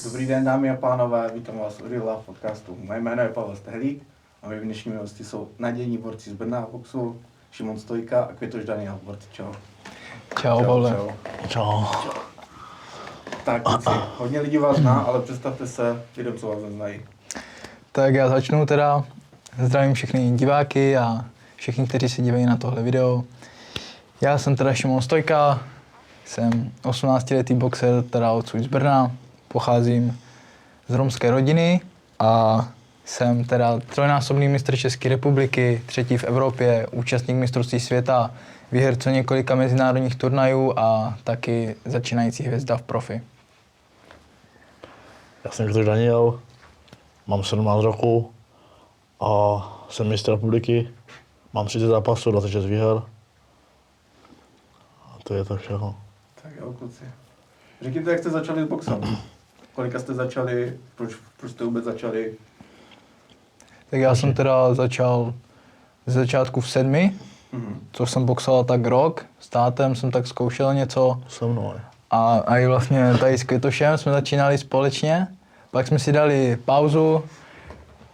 Dobrý den, dámy a pánové, vítám vás u Real Life podcastu. Moje jméno je Pavel Stehlík a mými dnešními hosty jsou nadějní borci z Brna v boxu, Šimon Stojka a Květoš Daniel. Borci, čau. Čau, Pavle. Čau. Tak, kluci, hodně lidí vás zná, ale představte se lidem, co vás neznají. Tak já začnu teda. Zdravím všechny diváky a všichni, kteří se dívají na tohle video. Já jsem teda Šimon Stojka, jsem 18letý boxer, teda odsud z Brna, pocházím z romské rodiny a jsem teda trojnásobný mistr České republiky, třetí v Evropě, účastník mistrovství světa, výherce několika mezinárodních turnajů a taky začínající hvězda v profi. Já jsem Květoš Daniel, mám 17 roků a jsem mistr republiky. Mám 30 zápasů, 26 výher. A to je to všechno. Tak jo, kluci. Řekněte, jak jste začali s boxem. Kolika jste začali, proč jste vůbec začali? Tak já jsem teda začal z začátku v 7, což jsem boxoval tak rok. S tátem jsem tak zkoušel něco. Se mnou. A i vlastně tady s Květošem jsme začínali společně. Pak jsme si dali pauzu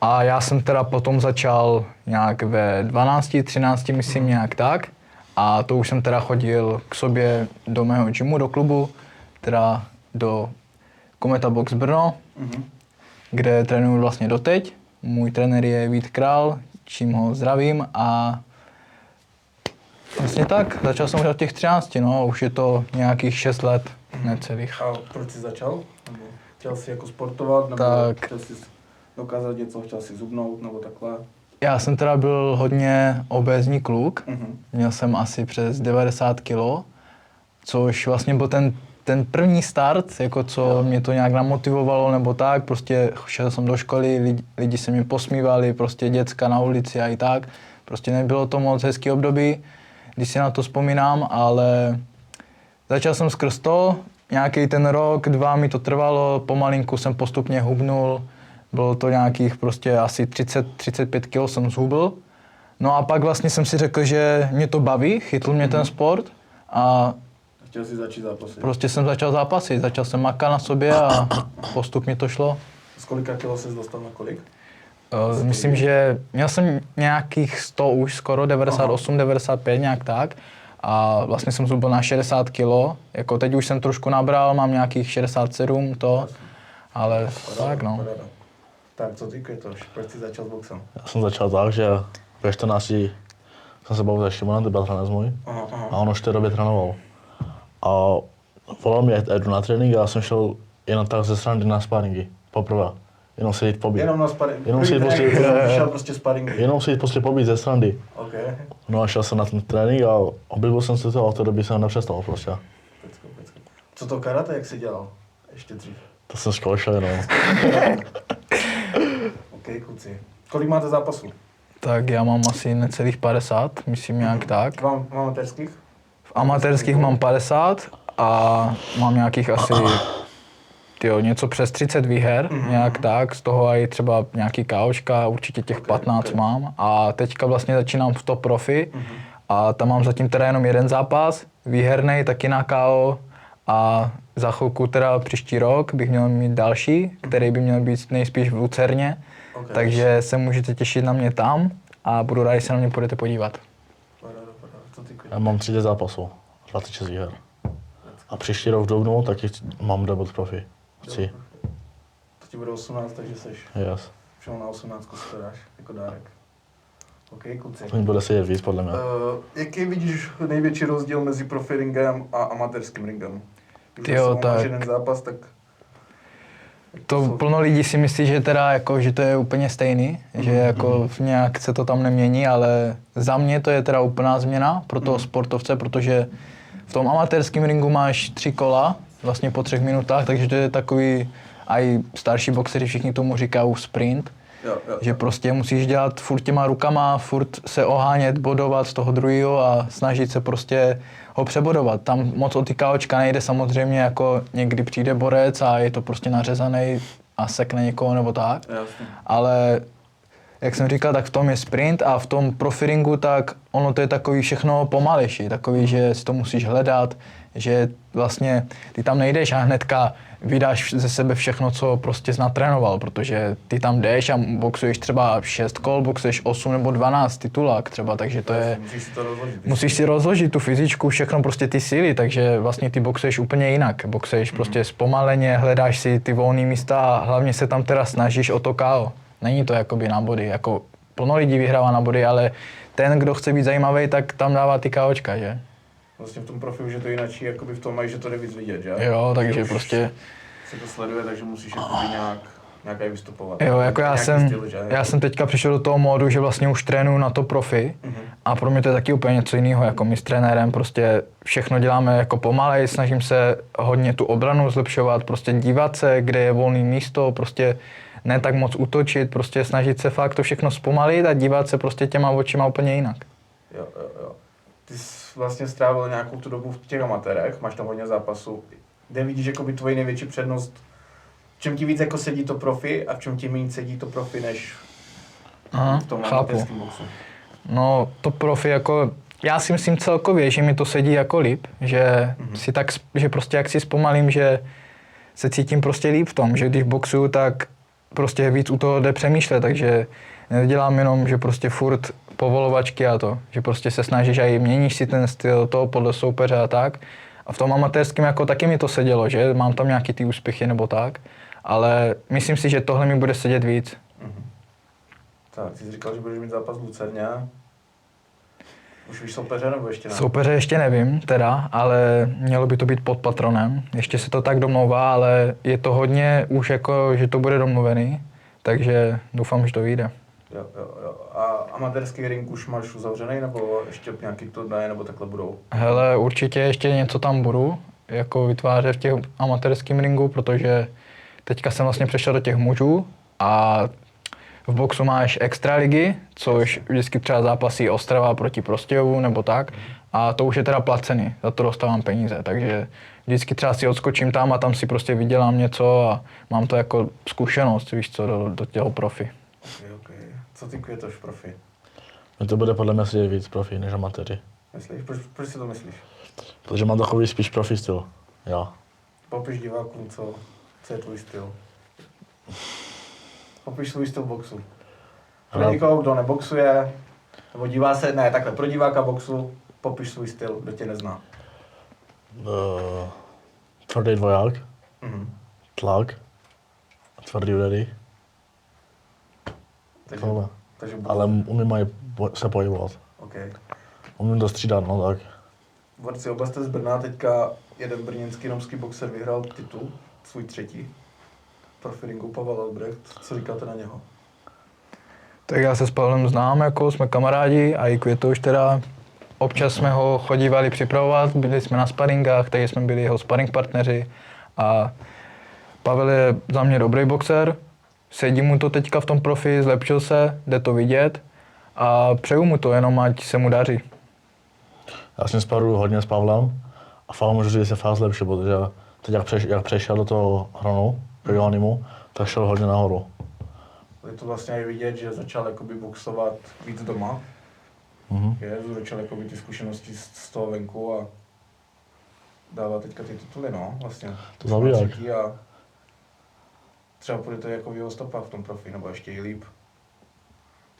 a já jsem teda potom začal nějak ve 12, 13, myslím nějak tak. A to už jsem teda chodil k sobě do mého gymu, do klubu, teda do Kometa Box Brno, kde trénuju vlastně doteď. Můj trenér je Vít Král, čím ho zdravím a vlastně tak, začal jsem už od těch 13, no, už je to nějakých 6 let, necelých. A proč jsi začal? Nebo chtěl jsi jako sportovat, nebo Tak. chtěl jsi dokázat něco, chtěl jsi zubnout, nebo takhle? Já jsem teda byl hodně obézní kluk, měl jsem asi přes 90 kg, což vlastně byl ten první start, jako co mě to nějak namotivovalo nebo tak, prostě šel jsem do školy, lidi se mi posmívali, prostě děcka na ulici a i tak, prostě nebylo to moc hezký období, když si na to vzpomínám, ale začal jsem skrz to, nějaký ten rok, 2 mi to trvalo, pomalinku jsem postupně hubnul, bylo to nějakých prostě asi 30-35 kg jsem zhubl. No a pak vlastně jsem si řekl, že mě to baví, chytl mě ten sport a Chtěl jsi začít zápasit? prostě jsem začal zápasit, začal jsem makat na sobě a postupně to šlo. Z kolika kilo jsi dostal na kolik? Myslím, že měl jsem nějakých 100 už skoro, 98, 95 nějak tak. A vlastně jsem zhubl na 60 kg, jako teď už jsem trošku nabral, mám nějakých 67 to, ale tak no. Paráda. Tak co ty, Květoš, proč jsi začal s boxem? Já jsem začal tak, že ve 14 jsem se bavil se Šimonem, to byl bratranec můj. A on už v té době trénoval. A volal mě, ať jdu na trénink a já jsem šel jenom tak ze srandy na sparingy, poprvé. Jenom se jít pobít. Jenom na sparing? Jenom si jít Šel prostě sparingy? Jenom se jít prostě pobít ze srandy. OK. No a šel jsem na ten trénink a oblíbil jsem si to a od té doby jsem nepřestal prostě. Pecko. Co to karate, jak jsi dělal? Ještě dřív. To jsem zkoušel jenom. OK, kluci. Kolik máte zápasů? Tak já mám asi necelých 50, myslím nějak tak. V amatérských? V amatérských mám 50 a mám nějakých asi něco přes 30 výher, nějak tak, z toho i třeba nějaký KOčka, určitě těch 15 mám a teďka vlastně začínám v top profi a tam mám zatím teda jenom jeden zápas, výhernej, taky na KO a za chvilku teda příští rok bych měl mít další, který by měl být nejspíš v Lucerně, takže se můžete těšit na mě tam a budu rád, když se na mě půjdete podívat. Paráda. Co ty, Květoš? Já mám 30 zápasů, 26 výher. A příští rok v dubnu taky mám debut profi. Chci. To ti bude 18, takže seš Yes. šel na 18, si to dáš jako dárek. OK, kluci. To mi bude sedět víc podle mě. Jaký vidíš největší rozdíl mezi profi ringem a amatérským ringem? Když Jo, máš tak. jeden zápas, tak... To plno lidí si myslí, že teda jako, že to je úplně stejný, že jako nějak se to tam nemění, ale za mě to je teda úplná změna pro toho sportovce, protože v tom amatérském ringu máš 3 kola, vlastně po 3 minutách, takže to je takový, a i starší boxeři všichni tomu říkají sprint, Jo. že prostě musíš dělat furt těma rukama, furt se ohánět, bodovat z toho druhého a snažit se prostě ho přebodovat. Tam moc o ty KOčka nejde samozřejmě, jako někdy přijde borec a je to prostě nařezaný a sekne někoho nebo tak. Jasně. Ale jak jsem říkal, tak v tom je sprint a v tom profiringu tak ono to je takový všechno pomalejší, takový, že si to musíš hledat, že vlastně ty tam nejdeš a hnedka vydáš ze sebe všechno, co prostě jsi natrénoval, protože ty tam jdeš a boxuješ třeba 6 kol, boxuješ 8 nebo 12 titulák třeba, takže to je... Musíš si to rozložit. Musíš si rozložit tu fyzičku, všechno prostě ty síly, takže vlastně ty boxuješ úplně jinak. Boxuješ prostě zpomaleně, hledáš si ty volné místa a hlavně se tam teda snažíš o to KO. Není to jakoby na body, jako plno lidí vyhrává na body, ale ten, kdo chce být zajímavý, tak tam dává ty KOčka, že? Vlastně v tom profilu, že to jináčí, jakoby v tom mají, že to jde víc vidět, že? Jo, takže že už prostě... se to sleduje, takže musíš jakoby nějak aj vystupovat. Jo, jako styl, já jsem teďka přišel do toho módu, že vlastně už trénuju na to profi a pro mě to je taky úplně něco jiného, jako my s trenérem prostě všechno děláme jako pomalej, snažím se hodně tu obranu zlepšovat, prostě dívat se, kde je volné místo, prostě ne tak moc útočit, prostě snažit se fakt to všechno zpomalit a dívat se prostě těma očima úplně jinak. Jo. Ty jsi vlastně strávil nějakou tu dobu v těch amatérech, máš tam hodně zápasů. Kde vidíš jakoby tvoji největší přednost? V čem ti víc jako sedí to profi a v čem ti méně sedí to profi než v tom amatérském boxu? No to profi jako, já si myslím celkově, že mi to sedí jako líp, že si tak, že prostě jak si zpomalím, že se cítím prostě líp v tom, že když boxuju, tak prostě víc u toho jde přemýšlet, takže nedělám jenom, že prostě furt povolovačky a to, že prostě se snažíš a i měníš si ten styl toho podle soupeře a tak. A v tom amatérském jako taky mi to sedělo, že mám tam nějaký ty úspěchy nebo tak, ale myslím si, že tohle mi bude sedět víc. Tak, ty jsi říkal, že budeš mít zápas v Lucerně. Už víš soupeře nebo ještě ne? Soupeře ještě nevím teda, ale mělo by to být pod patronem. Ještě se to tak domlouvá, ale je to hodně už jako, že to bude domluvený, takže doufám, že to vyjde. Jo. A amatérský ring už máš uzavřený, nebo ještě nějaký turnaje, nebo takhle budou? Hele, určitě ještě něco tam budu jako vytvářet v těch amatérském ringu, protože teďka jsem vlastně přešel do těch mužů a v boxu máš extraligy, což vždycky třeba zápasí Ostrava proti Prostějovu nebo tak a to už je teda placený, za to dostávám peníze, takže vždycky třeba si odskočím tam a tam si prostě vydělám něco a mám to jako zkušenost, víš co, do těho profi. Okay. Co ty Květoš profi? No to bude podle mě sedět víc profi než amatéry. Myslíš? Proč si to myslíš? Protože mám takový spíš profi styl, jo. Popiš divákům, co je tvůj styl. Popiš svůj styl boxu. Pro někoho, kdo neboxuje, nebo dívá se, ne, takhle, pro diváka boxu, popiš svůj styl, kdo tě nezná. Tvrdý dvoják, tlak, tvrdý údery. Takže ale umím aj se pohybovat. Okay. Umím to střídat, no tak. Borci, oba jste z Brna, teďka jeden brněnský romský boxer vyhrál titul, svůj třetí. Profi ringu Pavel Albrecht, co říkáte na něho? Tak já se s Pavlem znám, jako jsme kamarádi a i Květoš teda. Občas jsme ho chodívali připravovat, byli jsme na sparingách, takže jsme byli jeho sparing partneři a Pavel je za mě dobrý boxer, sedí mu to teďka v tom profi, zlepšil se, jde to vidět a přeju mu to, jenom ať se mu daří. Já jsem sparuju hodně s Pavlem a Pavel můžu říct, že se fakt zlepšil, protože teď jak přešel do toho hronu regionálnímu, tak šel hodně nahoru. Je to vlastně i vidět, že začal jakoby boxovat víc doma. Začal jakoby ty zkušenosti z toho venku a dává teďka ty tituly, no, vlastně. To zavíják. A třeba půjdete jako v jeho stopách v tom profi, nebo ještě i líp.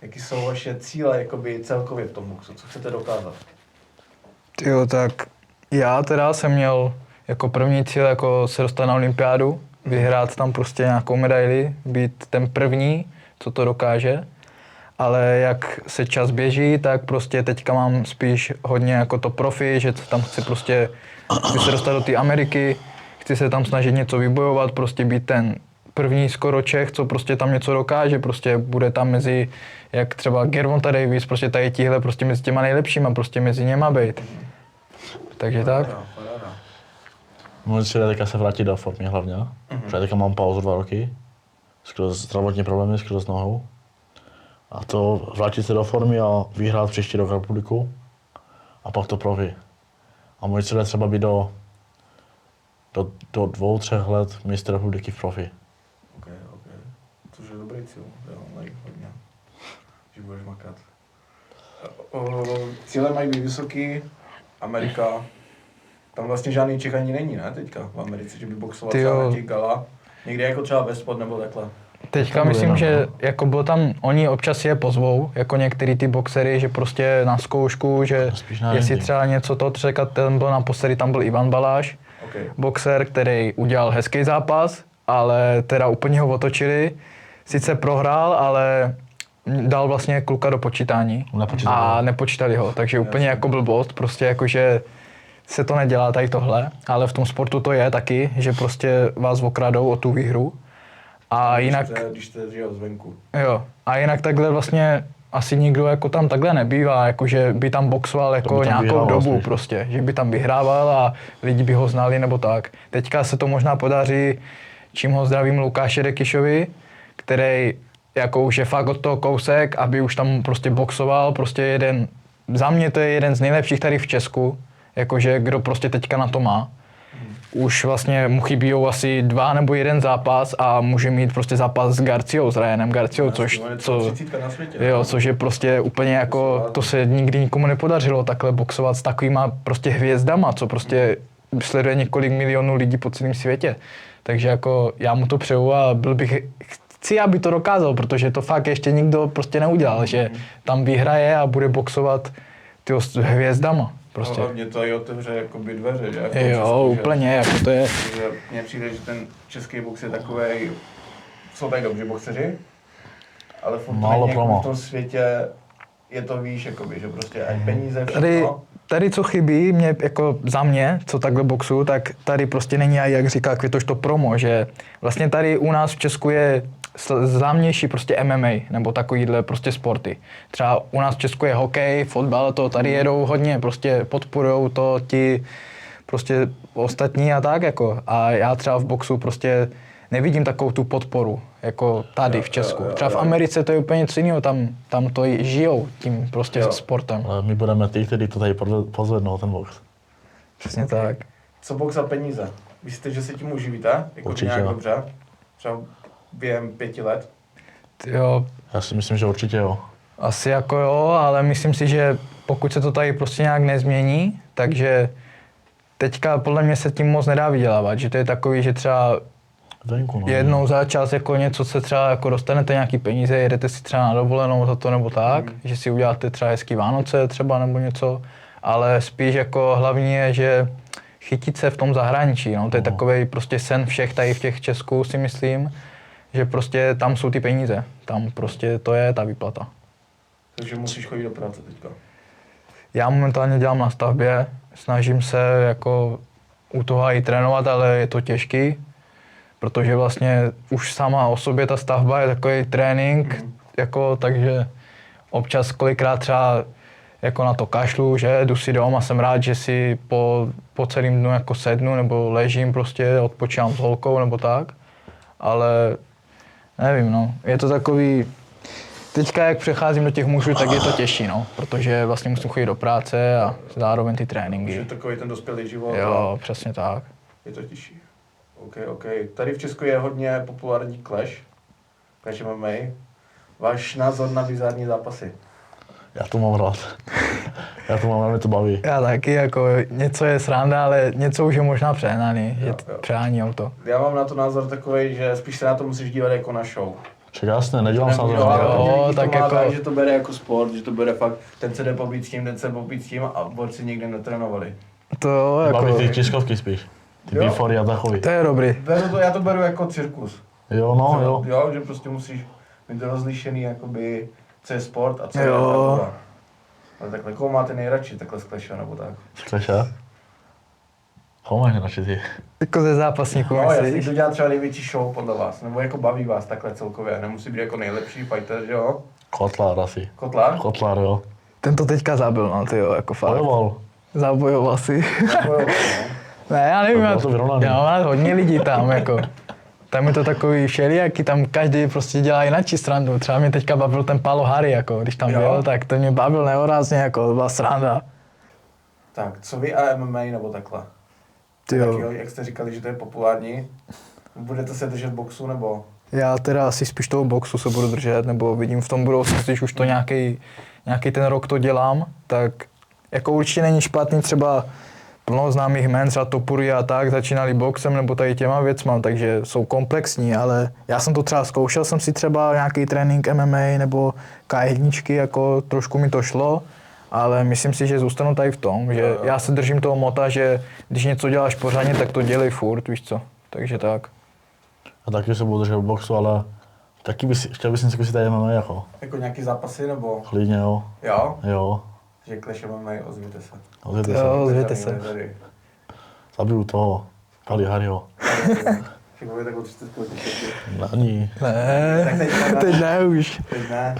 Jaký jsou vaše cíle jakoby celkově v tom boxu, co chcete dokázat? Jo, tak já teda jsem měl jako první cíl jako se dostat na olympiádu, vyhrát tam prostě nějakou medaili, být ten první, co to dokáže. Ale jak se čas běží, tak prostě teďka mám spíš hodně jako to profi, že tam chci se dostat do té Ameriky, chci se tam snažit něco vybojovat, prostě být ten první skoro Čech, co prostě tam něco dokáže, prostě bude tam mezi, jak třeba Gervonta Davis, prostě tady tíhle prostě mezi těma nejlepšíma, prostě mezi něma být. Takže tak. Můžu si teďka se vrátit do formy hlavně, protože teďka mám pauzu 2 roky, skrz zdravotní problémy, skrz nohou. A to vrátit se do formy a vyhrát příští rok republiku a pak to profi. A můj cíl je třeba být do 2-3 let mistr republiky v profi. Ok. Což je dobrý cíl, jo, hodně. Že budeš makat. Cíle mají být vysoký, Amerika, Tam vlastně žádný Čech ani není, ne, teďka v Americe, že by boxoval Ty třeba jo. na těch gala. Někde jako třeba Westport nebo takhle. Teďka myslím, že jako bylo tam, oni občas je pozvou, jako některý ty boxery, že prostě na zkoušku, že jestli třeba něco to, třeba ten byl naposledy, tam byl Ivan Baláš, boxer, který udělal hezký zápas, ale teda úplně ho otočili, sice prohrál, ale dal vlastně kluka do počítání a nepočítali ho, takže úplně jako blbost, prostě jakože se to nedělá tady tohle, ale v tom sportu to je taky, že prostě vás okradou o tu výhru. A jinak... Když jste žijel zvenku. Jo, a jinak takhle vlastně asi nikdo jako tam takhle nebývá, jakože by tam boxoval jako nějakou dobu vlastně. Prostě, že by tam vyhrával a lidi by ho znali nebo tak. Teďka se to možná podaří, čím ho zdravím Lukáše Rekyšovi, který jako už je fakt od toho kousek, aby už tam prostě boxoval, prostě jeden, za mě to je jeden z nejlepších tady v Česku, jakože kdo prostě teďka na to má. Už vlastně mu chybí asi 2 nebo 1 zápas a může mít prostě zápas s Garciou, s Ryanem Garciou, což je prostě úplně jako, to se nikdy nikomu nepodařilo takhle boxovat s takovýma prostě hvězdama, co prostě sleduje několik milionů lidí po celém světě. Takže jako já mu to přeju a chci, aby to dokázal, protože to fakt ještě nikdo prostě neudělal, že tam vyhraje a bude boxovat s hvězdama. Prostě. No, hlavně to i otevře jakoby dveře, že? Jo, úplně, jako to je. Mně přijde, že ten český box je takovej, jsou tady dobří boxeři, ale v tom světě je to víš, jakoby, že prostě aj peníze, všechno. Tady co chybí, mě, jako za mě, co takhle boxu, tak tady prostě není, jak říká Květoš, to promo, že vlastně tady u nás v Česku je známější prostě MMA, nebo takovýhle prostě sporty. Třeba u nás v Česku je hokej, fotbal, to tady jedou hodně, prostě podporujou to ti prostě ostatní a tak jako. A já třeba v boxu prostě nevidím takovou tu podporu, jako tady v Česku. Třeba v Americe to je úplně něco jiného, tam to žijou tím prostě sportem. Ale my budeme ty, kteří to tady pozvednou, ten box. Přesně tak. Co box za peníze? Myslíte, že se tím uživíte? Jako určitě nějak dobře? Třeba během 5 let? Jo. Já si myslím, že určitě jo. Asi jako jo, ale myslím si, že pokud se to tady prostě nějak nezmění, takže teďka podle mě se tím moc nedá vydělávat, že to je takový, že třeba jednou za čas jako něco se třeba jako dostanete nějaký peníze, jedete si třeba na dovolenou za to nebo tak, že si uděláte třeba hezký Vánoce třeba nebo něco, ale spíš jako hlavní je, že chytit se v tom zahraničí, no, to je takovej prostě sen všech tady v těch Česku si myslím, že prostě tam jsou ty peníze, tam prostě to je ta výplata. Takže musíš chodit do práce teďka? Já momentálně dělám na stavbě, snažím se jako u toho i trénovat, ale je to těžký, protože vlastně už sama o sobě ta stavba je takový trénink, jako, takže občas kolikrát třeba jako na to kašlu, že jdu si doma a jsem rád, že si po celém dnu jako sednu nebo ležím prostě, odpočívám s holkou nebo tak, ale nevím, no, je to takový, teďka jak přecházím do těch mužů, tak je to těžší, no, protože vlastně musím chodit do práce a zároveň ty tréninky. Je takový ten dospělý život. Jo, přesně tak. Je to těžší. OK. Tady v Česku je hodně populární Clash MMA. Váš názor na bizarní zápasy? Já to mám rád. Mě to baví. Já taky, jako něco je sranda, ale něco už je možná přehnaný, že přehánějou to. Já mám na to názor takový, že spíš se na to musíš dívat jako na show. Však jasně, nedělám se na to. Jo, tak jako... že to bere jako sport, že to bere fakt, ten se jde pobít s tím, ten se pobít s tím a borci nikdy netrénovali. To jako... Baví ty tiskovky spíš. Ty bifory a takový. To je dobrý. Já to beru jako cirkus. Jo. Jo, že prostě musíš mít rozlišený, jakoby, co je sport a co je taková. Ale takhle, koho máte nejradši, takhle z Clashe nebo tak? Z Clashe? Koho máš nejradši ty? Jako ze zápasníků, no, myslíš? jasný, kdo dělá třeba největší show podle vás, nebo jako baví vás takhle celkově, nemusí být jako nejlepší fighter, že jo? Kotlár asi. Kotlár? Kotlár, jo. Ten to teďka zabil, no, ty jo, jako fakt. Zabojoval si. Ne, já nevím, já mám hodně lidí tam, jako. Tam je to takový všelijaký, tam každý prostě dělá jináčí srandu. Třeba mě teďka bavil ten Pálo Harry, jako, když tam byl, tak to mě bavil nehorázně, jako, to byla sranda. Tak, co vy a MMA nebo takhle? Taky, jak jste říkali, že to je populární, budete se držet boxu nebo? Já teda asi spíš toho boxu se budu držet, nebo vidím v tom budoucnosti, když už to nějaký ten rok to dělám, tak jako určitě není špatný třeba plno známých jmen, třeba Topuri a tak, začínali boxem nebo tady těma věcma, takže jsou komplexní, ale já jsem to třeba zkoušel, jsem si třeba nějaký trénink MMA nebo K1, jako trošku mi to šlo, ale myslím si, že zůstanu tady v tom, že já se držím toho mota, že když něco děláš pořádně, tak to dělej furt, víš co, takže tak. A taky se budu držet v boxu, ale taky chtěl bys si zkusit tady MMA jako. Jako nějaký zápasy nebo? Klidně jo. Jo? Jo. Že Clash MMA, ozvěte se. Ozvěte se. Zabiju toho, Kali Harryho. Však bude takovou 30 potěšit. Není. Ne, teď ne už. Teď ne.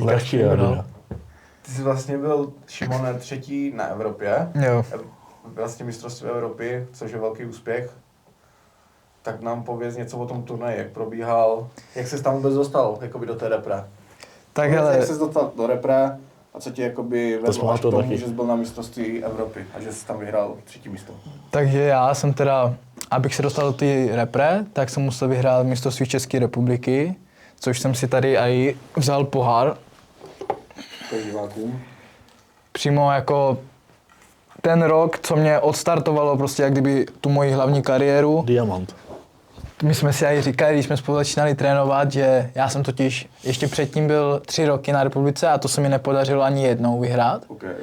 Lehčí je, no. Ty jsi vlastně byl, Šimone, 3. na Evropě. Jo. Vlastně mistrovství Evropy, což je velký úspěch. Tak nám pověz něco o tom turnaji, jak probíhal, jak ses tam vůbec dostal jakoby do té repre. Tak Pověz, hele, jak ses dostal do repre a co ti jakoby vedlo až k tomu, taky. že jsi byl na mistrovství Evropy a že jsi tam vyhrál 3. místo. takže já jsem teda, abych se dostal do té repre, tak jsem musel vyhrát mistrovství České republiky, což jsem si tady i vzal pohár. To je divákům. Přímo jako ten rok, co mě odstartovalo prostě jak kdyby tu moji hlavní kariéru. Diamant. My jsme si i říkali, když jsme spolu začínali trénovat, že já jsem totiž ještě předtím byl 3 roky na republice a to se mi nepodařilo ani jednou vyhrát. Okay.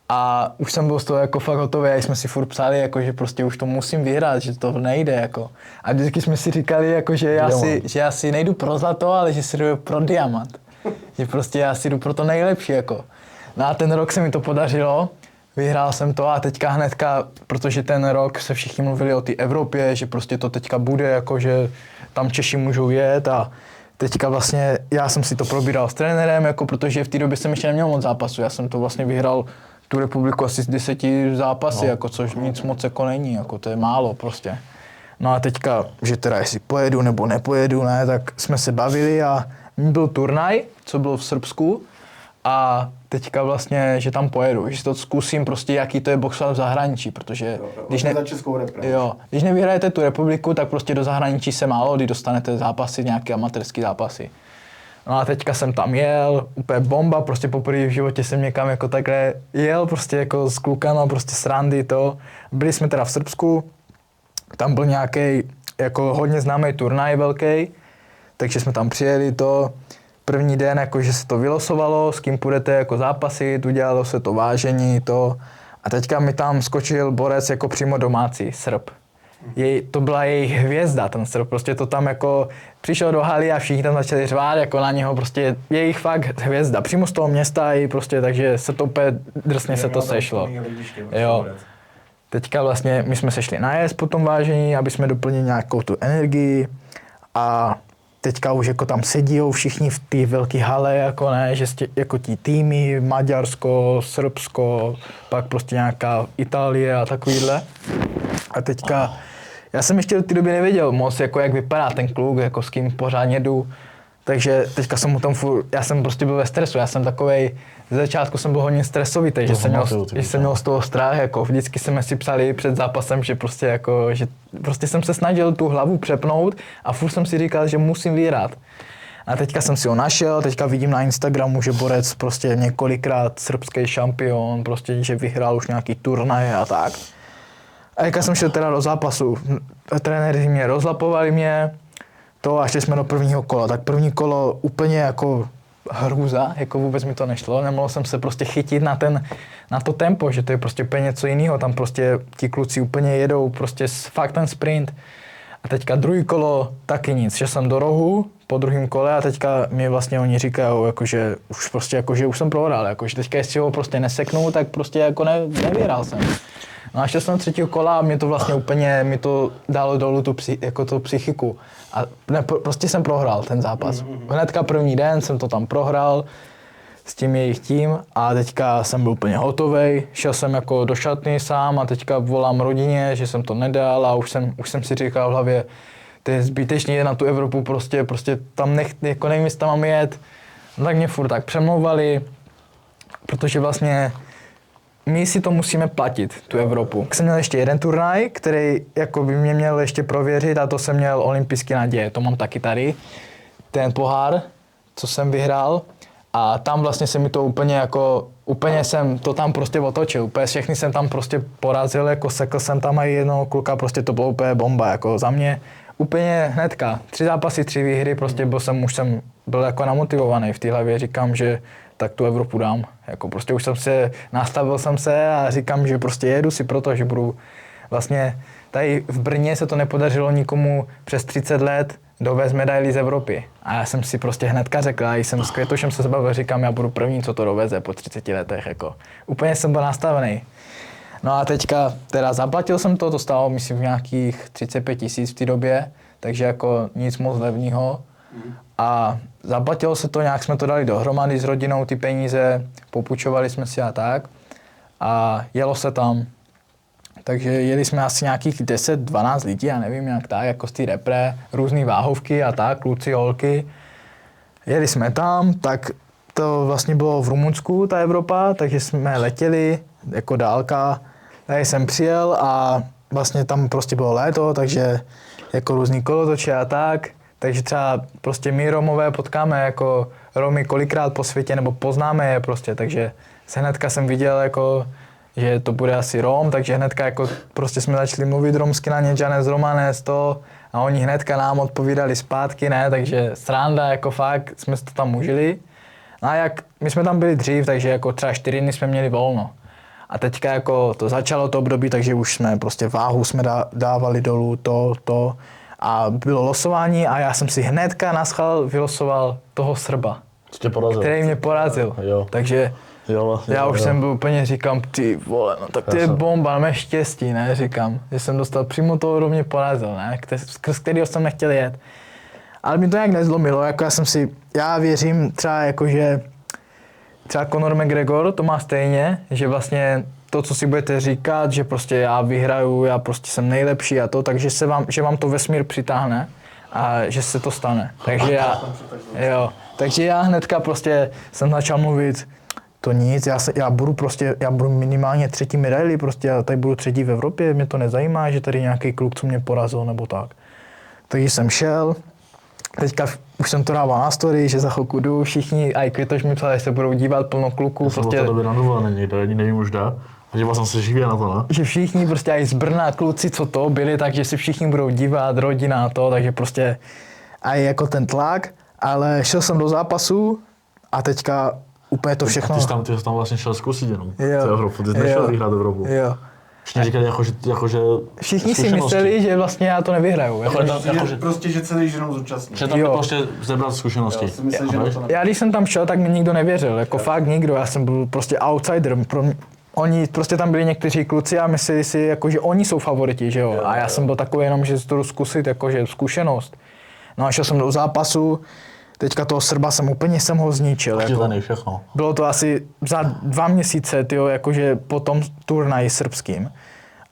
A už jsem byl z toho jako fakt hotový, a jsme si furt psali, jako, že prostě už to musím vyhrát, že to nejde. Jako. A vždycky jsme si říkali, jako, že já si nejdu pro zlato, ale že si jdu pro diamant. Že prostě já si jdu pro to nejlepší. Jako. No a ten rok se mi to podařilo, vyhrál jsem to a teďka hnedka, protože ten rok se všichni mluvili o té Evropě, že prostě to teďka bude, jako, že tam Češi můžou jet a teďka vlastně já jsem si to probíral s trenérem, jako, protože v té době jsem ještě neměl moc zápasů, já jsem to vlastně vyhrál tu republiku asi z 10 zápasy, jako, což nic moc jako není, jako, to je málo prostě. No a teďka, že teda jestli pojedu nebo nepojedu, ne, tak jsme se bavili a byl turnaj, co bylo v Srbsku a teďka vlastně, že tam pojedu, že si to zkusím prostě, jaký to je boxovat v zahraničí, protože když nevyhrajete tu republiku, tak prostě do zahraničí se málo, kdy dostanete zápasy, nějaké amatérský zápasy. No a teďka jsem tam jel, úplně bomba, prostě poprvé v životě jsem někam jako takhle jel, prostě jako s klukama, prostě srandy to. Byli jsme teda v Srbsku, tam byl nějaký jako hodně známý turnaj velký, takže jsme tam přijeli to. První den, jako, že se to vylosovalo, s kým půjdete jako zápasit, udělalo se to vážení, to. A teďka mi tam skočil borec jako přímo domácí, Srb. To byla jejich hvězda, ten Srb, prostě to tam jako přišel do haly a všichni tam začali řvát jako na něho, prostě jejich fakt hvězda, přímo z toho města i prostě, takže se to úplně drsně se to sešlo. Jo. Teďka vlastně my jsme se šli najet po tom vážení, aby jsme doplnili nějakou tu energii a teďka už jako tam sedí všichni v té velké hale, jako ne, že jako tí týmy, Maďarsko, Srbsko, pak prostě nějaká Itálie a takovýhle. A teďka, já jsem ještě v té době nevěděl moc, jako jak vypadá ten kluk, jako s kým pořádně jdu. Takže teďka jsem mu tam já jsem prostě byl ve stresu, já jsem takovej, ze začátku jsem byl hodně stresovitý, že jsem měl z toho strach, jako vždycky jsme si psali před zápasem, že prostě jako, že prostě jsem se snažil tu hlavu přepnout a furt jsem si říkal, že musím vyhrát. A teďka jsem si ho našel, teďka vidím na Instagramu, že borec prostě několikrát srbský šampion, prostě, že vyhrál už nějaký turnaje a tak. A jak jsem šel teda do zápasu, trenéři mě rozlapovali to a šli jsme do prvního kola. Tak první kolo úplně jako hrůza, jako vůbec mi to nešlo. Nemohl jsem se prostě chytit na to tempo, že to je prostě úplně něco jiného. Tam prostě ti kluci úplně jedou prostě fakt ten sprint. A teďka druhý kolo taky nic. Šel jsem do rohu po druhém kole a teďka mi vlastně oni říkají, jakože už prostě jakože už jsem prohrál, jakože teďka jestli ho prostě neseknu, tak prostě jako nevyhrál jsem. No a šel jsem do třetího kola a mě to vlastně úplně, mi to dalo dolů tu psychiku. A prostě jsem prohrál ten zápas. Hnedka první den jsem to tam prohrál s tím jejich tím a teďka jsem byl úplně hotovej. Šel jsem jako do šatny sám a teďka volám rodině, že jsem to nedal a už jsem si říkal v hlavě, to je zbytečně na tu Evropu, prostě tam jako nevím, jestli tam mám jet. No tak mě furt tak přemlouvali, protože vlastně my si to musíme platit, tu Evropu. Jsem měl ještě jeden turnaj, který jako by mě měl ještě prověřit a to jsem měl olympijské naděje, to mám taky tady, ten pohár, co jsem vyhrál. A tam vlastně se mi to úplně jsem to tam prostě otočil, úplně všechny jsem tam prostě porazil, jako sekl jsem tam i jednoho kluka, prostě to bylo úplně bomba, jako za mě úplně hnedka, 3 zápasy, 3 výhry, prostě už jsem byl jako namotivovaný v té hlavě, říkám, že tak tu Evropu dám, jako prostě už nastavil jsem se a říkám, že prostě jedu si proto, že budu vlastně, tady v Brně se to nepodařilo nikomu přes 30 let dovést medaili z Evropy. A já jsem si prostě hnedka řekl, a jsem s Květošem se bavil, říkám, já budu první, co to doveze po 30 letech, jako. Úplně jsem byl nastavený. No a teďka, teda zaplatil jsem to stálo, myslím, nějakých 35 000 v té době, takže jako nic moc levného. A zaplatilo se to, nějak jsme to dali dohromady s rodinou, ty peníze, popůjčovali jsme si a tak. A jelo se tam. Takže jeli jsme asi nějakých 10-12 lidí, já nevím, jak tak, jako z té repre, různé váhovky a tak, kluci, holky. Jeli jsme tam, tak to vlastně bylo v Rumunsku, ta Evropa, takže jsme letěli jako dálka. Tady jsem přijel a vlastně tam prostě bylo léto, takže jako různý kolotoče a tak. Takže třeba prostě my Romové potkáme jako Romy kolikrát po světě, nebo poznáme je prostě, takže se hnedka jsem viděl jako, že to bude asi Rom, takže hnedka jako prostě jsme začali mluvit romsky na ně, Janes, Romanes, to a oni hnedka nám odpovídali zpátky, ne, takže sranda, jako fakt jsme si to tam užili. A jak my jsme tam byli dřív, takže jako třeba 4 dny jsme měli volno. A teďka jako to začalo to období, takže už jsme prostě váhu jsme dávali dolů, to. A bylo losování a já jsem si hnedka naschvál vylosoval toho Srba, který mě porazil. Jo. Takže já už jsem byl úplně, říkám, ty vole, no tak to je bomba, mé štěstí, ne, říkám, že jsem dostal přímo toho, kdo mě porazil, ne, skrz kterého jsem nechtěl jet. Ale mi to nějak nezlomilo, jako já věřím třeba jako, že třeba Conor McGregor to má stejně, že vlastně to, co si budete říkat, že prostě já vyhraju, já prostě jsem nejlepší a to, takže že vám to vesmír přitáhne a že se to stane. Takže já hnedka prostě jsem začal mluvit, to nic, já budu minimálně 3. medaili, prostě já tady budu 3. v Evropě, mě to nezajímá, že tady nějaký kluk, co mě porazil nebo tak. Takže jsem šel, teďka už jsem to dával na story, že za chvilku jdu, všichni, a i Květoš mi psal, že se budou dívat plno kluků. Já jsem prostě to na dovolené někde, ani nevím už dá. A díval jsem se živě na to, ne? Že všichni prostě i z Brna kluci, co to byli, takže si všichni budou dívat, rodina a to, takže prostě a jako ten tlak, ale šel jsem do zápasu a teďka úplně to všechno. A ty jsi tam vlastně šel zkusit jenom, Evropu, ty jsi nešel vyhrát Evropu. Jo. Všichni říkali, jakože všichni si mysleli, že vlastně já to nevyhraju. Prostě, že celý jenom zúčastní. Že tam prostě zebrat zkušenosti. Já když jsem tam šel, tak mi nikdo nevěřil, jako fakt nikdo, já jsem byl prostě outsider. Oni prostě tam byli někteří kluci a mysleli si, jako, že oni jsou favoriti, že jo. A já jsem byl takový jenom, že to jdu zkusit, jakože zkušenost. No a šel jsem do zápasu, teďka toho Srba jsem ho zničil. Jako. Bylo to asi za 2 měsíce, tyjo, jakože po tom turnaji srbským.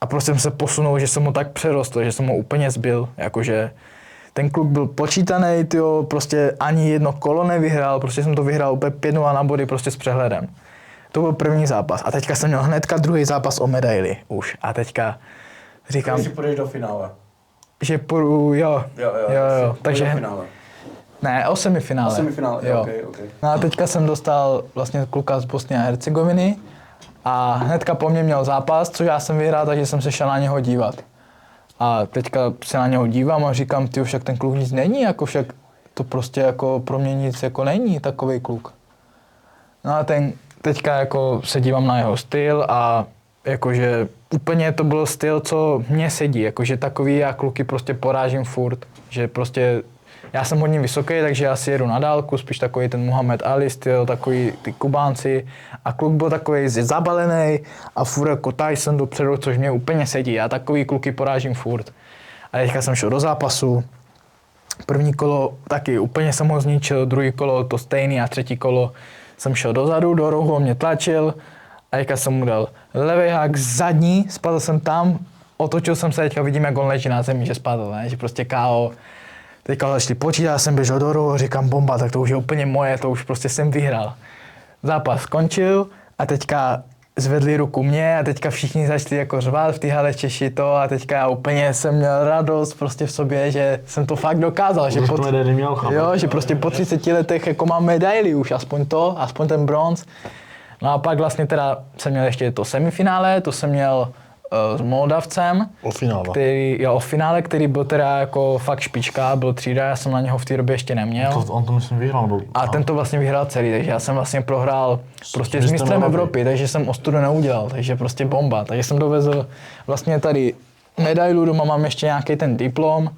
A prostě jsem se posunul, že jsem ho tak přerostl, že jsem ho úplně zbil, jakože ten kluk byl počítaný, tyjo, prostě ani jedno kolo nevyhrál, prostě jsem to vyhrál úplně 5-0 na body prostě s přehledem. To byl první zápas a teďka jsem měl hnedka druhý zápas o medaili už a teďka říkám... Když si půjdeš do finále. Že půjdu, jo. Takže... Ne, o semifinále. Jo. Okay. No a teďka jsem dostal vlastně kluka z Bosny a Hercegoviny a hnedka po mně měl zápas, což já jsem vyhrál, takže jsem se šel na něho dívat. A teďka se na něho dívám a říkám, ty však ten kluk nic není, jako však to prostě jako pro mě nic jako není takovej kluk. No a teďka jako se dívám na jeho styl a jakože úplně to byl styl, co mně sedí, jakože takový já kluky prostě porážím furt, že prostě já jsem hodně vysoký, takže já si jedu na dálku, spíš takový ten Muhammad Ali styl, takový ty Kubánci a kluk byl takový zabalený a furt jako Tyson dopředu, což mě úplně sedí, já takový kluky porážím furt. A teďka jsem šel do zápasu, první kolo taky úplně jsem ho zničil, druhý kolo to stejný a třetí kolo jsem šel dozadu, do rohu, mě tlačil a teďka jsem mu dal levý hák zadní, spadl jsem tam, otočil jsem se, teďka vidím, jak on leží na zemi, že spadl, ne? Že prostě KO. Teďka začali počítat, jsem běžel do rohu, říkám bomba, tak to už je úplně moje, to už prostě jsem vyhrál. Zápas skončil a teďka zvedli ruku mě a teďka všichni začali jako řvát v té hale Češi to a teďka já úplně jsem měl radost prostě v sobě, že jsem to fakt dokázal, že že prostě po 30 letech jako mám medaili už, aspoň ten bronz. No a pak vlastně teda jsem měl ještě to semifinále, to jsem měl s Moldavcem, o finále, který byl teda jako fakt špička, byl třída, já jsem na něho v té době ještě neměl. On to myslím vyhrál. A ten to vlastně vyhrál celý, takže já jsem vlastně prohrál prostě s mistrem Evropy, takže jsem ostudu neudělal, takže prostě bomba. Takže jsem dovezl vlastně tady medailu, doma mám ještě nějaký ten diplom,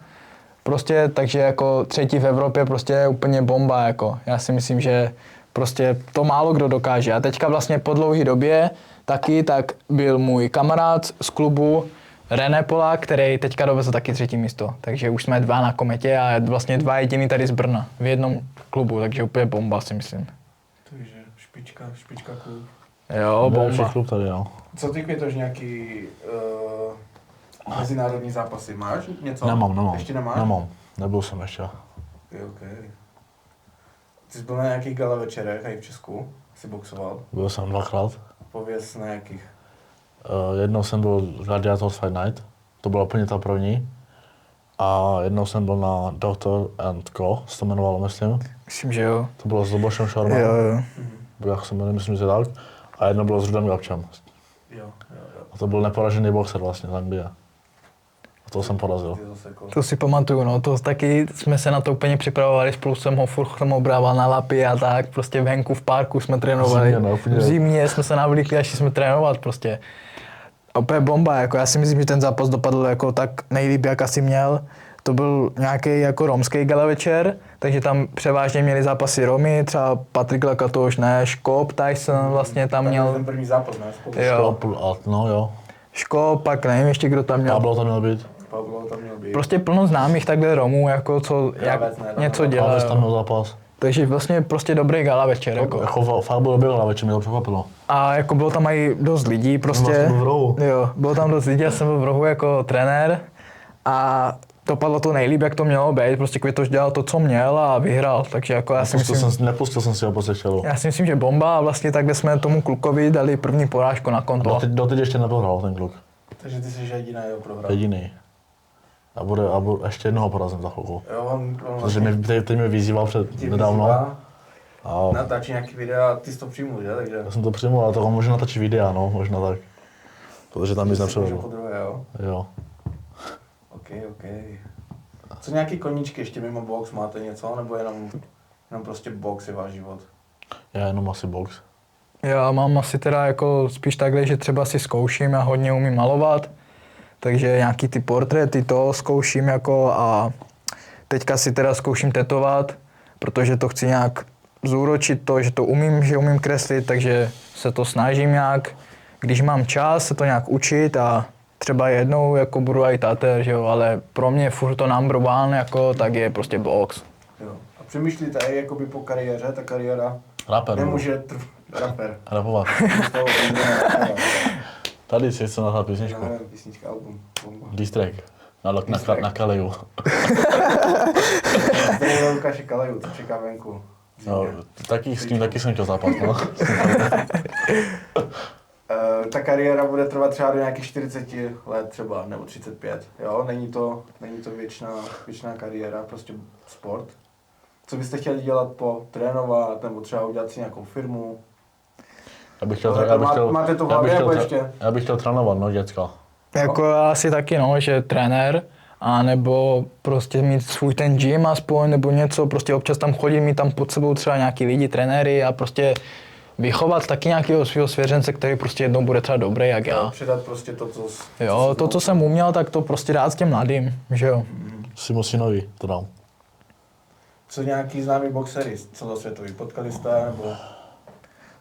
prostě takže jako třetí v Evropě prostě je úplně bomba, jako. Já si myslím, že prostě to málo kdo dokáže. A teďka vlastně po dlouhé době tak byl můj kamarád z klubu René Polák, který teďka dovezl taky třetí místo. Takže už jsme 2 na kometě a vlastně 2 jediný tady z Brna v jednom klubu, takže úplně bomba si myslím. Takže špička klub. Jo, bomba. Klub tady, jo. Co ty květoš nějaký mezinárodní zápasy? Máš něco? Nemám. Ještě nemáš? Nemám, nebyl jsem ještě. Okay. Ty jsi byl na nějakých gala večerech i v Česku? Jsi boxoval? Byl jsem 2krát. Pověz na jakých? Jednou jsem byl Gladiators Fight Night, to byla úplně ta první. A jednou jsem byl na Doctor and Co, se to jmenovalo, myslím. Myslím, že jo. To bylo s Lubošem Šarmem. Jo. Jak se jmenuje, myslím, že tak. A jedno bylo s Rudem Gabčem. Jo. A to byl neporažený boxer vlastně z Anglie. A to jsem porazil. To si pamatuju, no, to taky jsme se na to úplně připravovali, spolu jsem ho furt obrával na lapy a tak, prostě venku v parku jsme trénovali. V zimě jsme se navlíkli, až jsme trénovat prostě. A úplně bomba, jako já si myslím, že ten zápas dopadl jako tak nejlíp, jak asi měl. To byl nějaký jako romský gala večer, takže tam převážně měli zápasy Romy, třeba Patrik Lakatoš, ne, Škop, Tyson vlastně tam měl. Ten první zápas, ne? Škop, no jo. Škop, pak nevím ještě, kdo tam měl. Pablo tam měl být. Prostě plno známých takhle Romů, jako co něco dělá. Tam měl zápas. Takže vlastně prostě dobrý gala večer. Jako fakt byl dobrý gala večer, mě to překvapilo. A jako bylo tam i dost lidí prostě. Byl v rohu. Jo, bylo tam dost lidí, já jsem byl v rohu jako trenér a dopadlo to nejlíp, jak to mělo být. Prostě Květoš dělal to, co měl a vyhrál, takže jako já si myslím... Nepustil jsem si ho po sečelu. Já si myslím, že bomba a vlastně takhle jsme tomu klukovi dali první porážku na konto. Doteď ještě neprohrál ten kluk. Takže ty jsi jediný jeho prohrál. Jediný. A bude ještě jednoho porazím za chvilku. Jo, protože teď mě vyzýval nedávno. A natáčí nějaký videa a ty jsi to přijmul, že? Takže... Já jsem to přijmul, ale to možná natáčí videa, no, možná tak. Protože tam bys nepřevedl. Jo. OK. Co nějaký koníčky ještě mimo box, máte něco? Nebo jenom prostě box je váš život? Já jenom asi box. Já mám asi teda jako spíš takhle, že třeba si zkouším a hodně umím malovat. Takže nějaký ty portréty to zkouším jako a teďka si teda zkouším tetovat, protože to chci nějak zúročit to, že umím kreslit, takže se to snažím nějak, když mám čas, se to nějak učit a třeba jednou jako budu i tater, že jo, ale pro mě furt to number one jako, tak je prostě box. Jo. A přemýšlíte i jakoby po kariéře, ta kariéra Rapper, nemůže rapper. Rapovat. Tady si chci nahrát písničku. Písnička, album. Diss-track. Na Kaleju. Zdravím Lukáše Kaleju, co čeká venku. No, s tím taky jsem chtěl zápas, no. Ta kariéra bude trvat třeba do nějakých 40 let třeba, nebo 35, jo? Není to věčná kariéra, prostě sport. Co byste chtěli dělat trénovat, nebo třeba udělat si nějakou firmu? Máte to v hlavě, nebo ještě? Já bych chtěl trénovat, no, děcka. Jako asi taky, no, že trenér, a nebo prostě mít svůj ten gym aspoň, nebo něco, prostě občas tam chodit, mít tam pod sebou třeba nějaký lidi, trenéry a prostě vychovat taky nějakého svého svěřence, který prostě jednou bude třeba dobrý, jak já. Předat prostě to, co... Jo, to, co jsem uměl, tak to prostě dát s těm mladým, že jo. Simu synovi to dám. Co nějaký známý boxery celosvětový, potkali jste, nebo...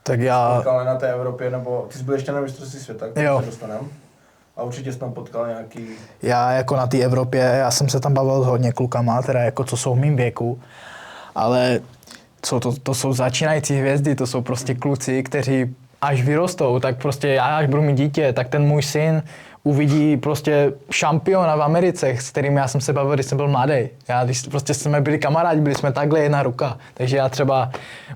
Tak já... Potkal na té Evropě, nebo ty jsi byl ještě na mistrovství světa, který jo. se dostanem. A určitě jsi tam potkal nějaký... Já jako na té Evropě, já jsem se tam bavil s hodně klukama, teda jako co jsou v mým věku, ale to jsou začínající hvězdy, to jsou prostě kluci, kteří až vyrostou, tak prostě já až budu mít dítě, tak ten můj syn uvidí prostě šampiona v Americe, s kterým já jsem se bavil, když jsem byl mladý. Když prostě jsme byli kamarádi, byli jsme takhle jedna ruka. Takže já třeba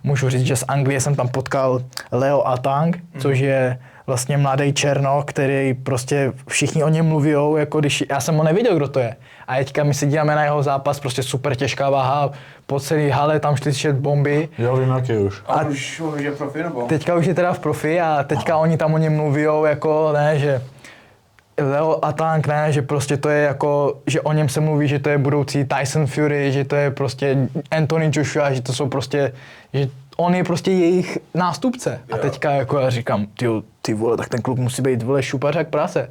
můžu říct, že z Anglie jsem tam potkal Leo Atang, což je vlastně mladý Černoch, který prostě všichni o něm mluví, jako když, já jsem ho nevěděl, kdo to je. A teďka my si díváme na jeho zápas, prostě super těžká váha, po celý hale, tam šli slyšet bomby. Já vím, jaký už. A už je profi, nebo? Teďka už je teda v profi a teďka oni tam o něm mluví, jako ne, že Leo Atang, ne, že prostě to je jako, že o něm se mluví, že to je budoucí Tyson Fury, že to je prostě Anthony Joshua, že to jsou prostě, že on je prostě jejich nástupce. A teďka jako já říkám, ty vole, tak ten kluk musí být, vole, šupař jak prase.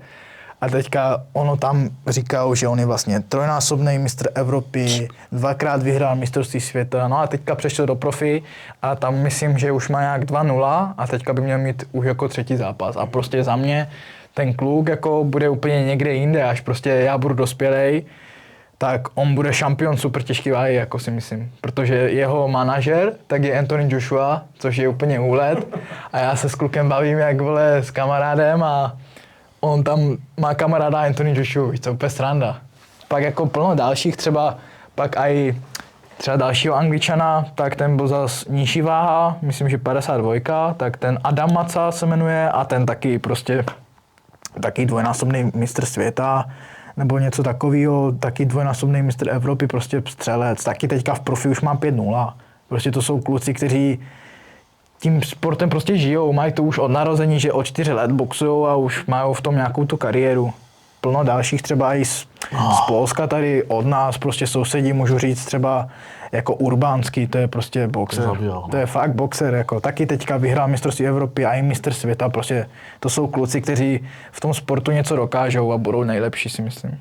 A teďka ono tam říkal, že on je vlastně trojnásobný mistr Evropy, 2krát vyhrál mistrovství světa, no a teďka přešel do profi a tam myslím, že už má nějak 2-0 a teďka by měl mít už jako 3. zápas. A prostě za mě ten kluk jako bude úplně někde jinde, až prostě já budu dospělej, tak on bude šampion super těžký váhy, jako si myslím. Protože jeho manažer, tak je Anthony Joshua, což je úplně úlet. A já se s klukem bavím, jak vole, s kamarádem a on tam má kamaráda Anthony Joshua, víš, to je úplně sranda. Pak jako plno dalších, třeba pak i třeba dalšího Angličana, tak ten byl zase nižší váha, myslím, že 52, tak ten Adam Maca se jmenuje a ten taky prostě taky dvojnásobný mistr světa, nebo něco takového, taky dvojnásobný mistr Evropy, prostě střelec, taky teďka v profi už má 5-0. Prostě to jsou kluci, kteří tím sportem prostě žijou, mají to už od narození, že od 4 let boxujou a už mají v tom nějakou tu kariéru. Plno dalších třeba i z Polska tady od nás, prostě sousedí, můžu říct třeba jako Urbánský, to je prostě boxer. To je fakt boxer, jako taky teďka vyhrál mistrovství Evropy a i mistr světa, prostě to jsou kluci, kteří v tom sportu něco dokážou a budou nejlepší, si myslím.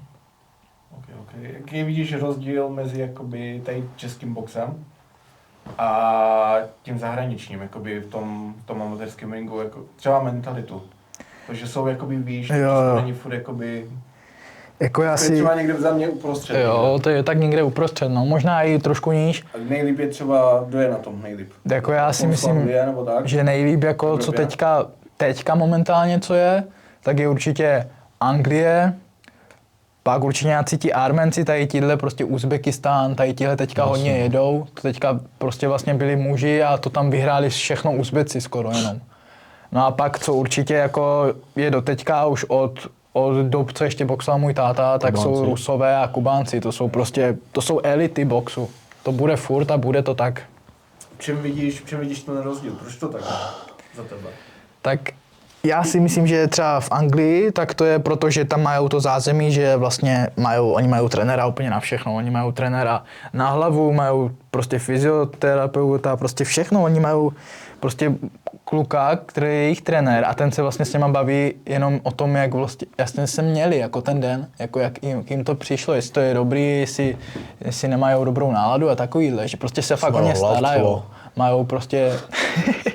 Okay. Jaký vidíš rozdíl mezi jakoby tady českým boxem a tím zahraničním, jakoby v tom amatérském ringu, jako třeba mentalitu? Takže jsou jakoby víš, že to není furt jakoby... Jako já si... třeba někde za mě uprostřed. Jo, to je tak někde uprostřed, no, možná i trošku níž. A nejlíp je třeba, kdo je na tom nejlíp? Jako já si myslím, že nejlíp jako co teďka momentálně co je, tak je určitě Anglie, pak určitě nějací ti Armenci, tady tíhle prostě Uzbekistán, tady tíhle teďka hodně jedou, to teďka prostě vlastně byli muži a to tam vyhráli všechno Uzbeci skoro jenom. No a pak co určitě jako je doteďka už od dob, co ještě boxoval můj táta, tak Kubánci. Jsou Rusové a Kubánci, to jsou elity boxu. To bude furt a bude to tak. Čem vidíš ten rozdíl? Proč to tak za tebe? Tak já si myslím, že třeba v Anglii, tak to je proto, že tam mají to zázemí, že vlastně oni mají trenéra úplně na všechno. Oni mají trenéra na hlavu, mají prostě fyzioterapeuta, prostě všechno. Oni mají prostě kluka, který je jejich trenér a ten se vlastně s něma baví jenom o tom, jak vlastně jasně se měli jako ten den, jako jak jim to přišlo, jestli to je dobrý, jestli nemají dobrou náladu a takovýhle, že prostě se fakt o ně starají. Mají prostě...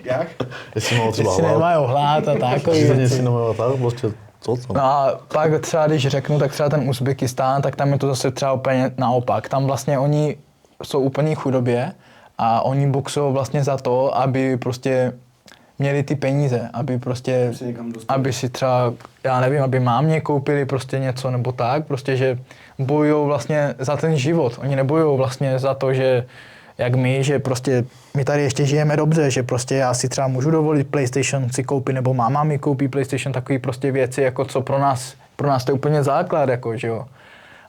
Jak? Jestli nemají hlad a takový věci. No a pak třeba, když řeknu, tak třeba ten Uzbekistán, tak tam je to zase třeba úplně naopak. Tam vlastně oni jsou úplně v chudobě a oni boxují vlastně za to, aby prostě měli ty peníze, aby prostě, aby si třeba, já nevím, aby mámě koupili prostě něco nebo tak, prostě, že bojují vlastně za ten život. Oni nebojují vlastně za to, že jak my, že prostě my tady ještě žijeme dobře, že prostě já si třeba můžu dovolit PlayStation si koupit, nebo máma mi koupí PlayStation, takové prostě věci, jako co pro nás to je úplně základ, jako, že jo.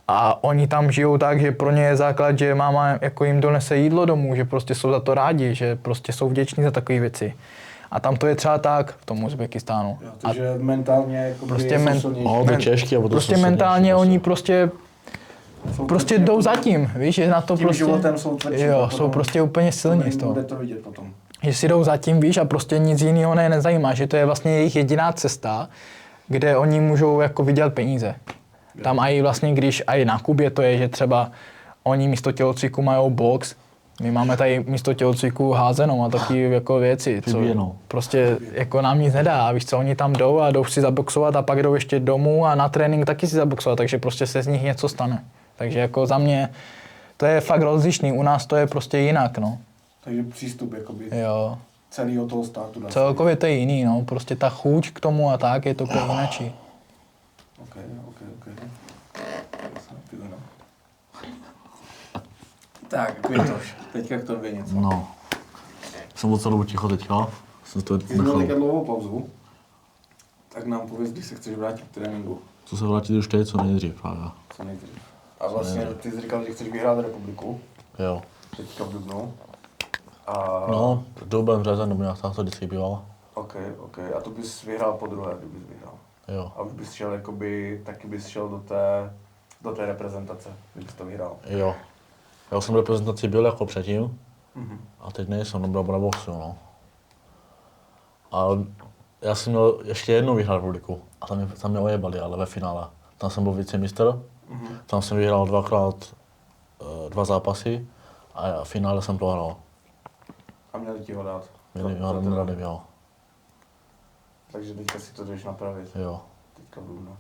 A oni tam žijou tak, že pro ně je základ, že máma jako jim donese jídlo domů, že prostě jsou za to rádi, že prostě jsou vděční za takové věci. A tam to je třeba tak v tom Uzbekistánu. Jo, takže mentálně jako prostě prostě mentálně oni prostě jdou zatím, víš, že na to tím prostě... životem jsou tvrdší. Jo, jsou prostě úplně silní z toho. Bude to vidět potom. Že si jdou zatím, víš, a prostě nic jiného nezajímá, že to je vlastně jejich jediná cesta, kde oni můžou jako vydělat peníze. Tam i vlastně, když i na Kubě to je, že třeba oni místo tělocviku mají box, my máme tady místo tělocviku házenou a taky jako věci, co prostě jako nám nic nedá. A víš co, oni tam jdou si zaboxovat a pak jdou ještě domů a na trénink taky si zaboxovat, takže prostě se z nich něco stane. Takže jako za mě to je fakt rozlišný, u nás to je prostě jinak, no. Takže přístup jakoby jo. celého toho státu. Celkově to je jiný, no, prostě ta chuť k tomu a tak je to úplně jinačí. Ok. Tak, Květoš, teďka k tobě něco. No, jsem byl celou ticho teďka. Ty jsi měl teďka dlouhou pauzu. Tak nám pověz, když se chceš vrátit k tréninku. Co se vrátit už teď, co nejdřív právě. Co nejdřív. A vlastně ty jsi říkal, že chceš vyhrát republiku. Jo. Teďka v dubnu. A... No, dubem, březen, nebo nějak tak to vždycky bývalo. OK. A to bys vyhrál po druhé, kdybys vyhrál. Jo. A už bys šel jakoby, taky bys šel do té reprezentace, kdybys to vyhrál. Jo. Já jsem v reprezentaci byl jako předtím. Mhm. A teď nejsem, dobrá na boxu, no. A já jsem měl ještě jednou vyhrát republiku. A tam mě ojebali, ale ve finále. Tam jsem byl vicemistr. Tam jsem vyhrál dva zápasy a v finále jsem prohrál. A měli ti ho dát? Měli mi rady, jo. Takže teďka si to jdeš napravit. Jo. Teďka v dubnu.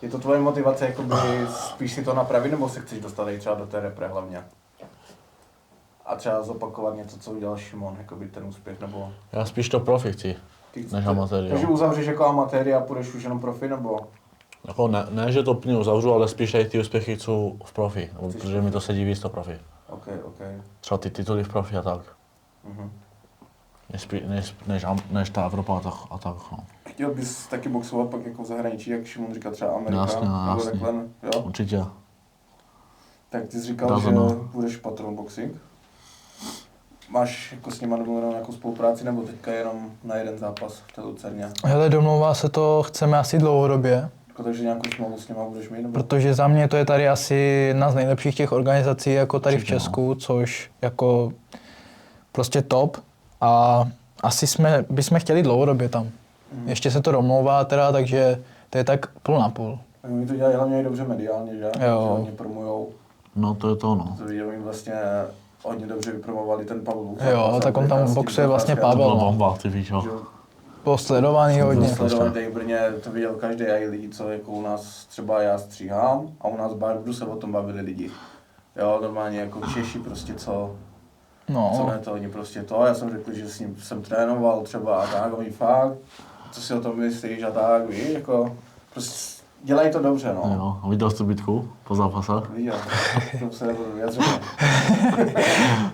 Je to tvoje motivace jakoby spíš si to napravit, nebo se chceš dostat i třeba do té repre hlavně? A třeba zopakovat něco, co udělal Šimon, jakoby ten úspěch, nebo... Já spíš to profi chci, než amatéry, Takže jo. uzavřeš jako amatéry a půjdeš už jenom profi, nebo... Jako ne, že to úplně uzavřu, ale spíš tady ty úspěchy chci v profi, protože mi to sedí víc to profi. OK. Třeba ty tituly v profi a tak. Mhm. Než ta Evropa a tak, no. Chtěl bys taky boxovat pak jako v zahraničí, jak Šimon říká třeba Amerika, Jasně, nebo jasně. takhle, jo? Určitě. Tak ty jsi říkal, Dá že se, no. budeš patron boxing. Máš jako s nima domluvenou nějakou spolupráci, nebo teďka jenom na jeden zápas v té Lucerně? Hele, domlouvá se to, chceme asi dlouhodobě, Jako, takže nějakou smlouvu s nima budeš mít, nebo? protože za mě to je tady asi jedna z nejlepších těch organizací jako tady v Určitě, no. Česku, což jako prostě top a asi bychom chtěli dlouhodobě tam. Ještě se to domlouvá teda, takže to je tak půl na půl. Oni to dělají hlavně i dobře mediálně, že? Jo. Že hodně promujou. No to je to, no. To viděl, oni vlastně hodně dobře vypromovali ten Pavel Luka. Jo, tak on tam boxuje vlastně To Pavel. byla no. bomba, ty víš, jo. Posledovaný hodně. Sledovat tady v Brně, to viděl každý, a i lidi, co jako u nás třeba já stříhám, a u nás v Barbudu se o tom bavili lidi. Jo, normálně jako Češi prostě co No, ne to, oni prostě to, já jsem řekl, že s ním jsem trénoval třeba a tak, oni fakt, co si o tom myslíš a tak, víš, jako, prostě dělají to dobře, no. Jo, a viděl jsi tu bitku po zápase? Viděl, to se nebudu vyjadřovat.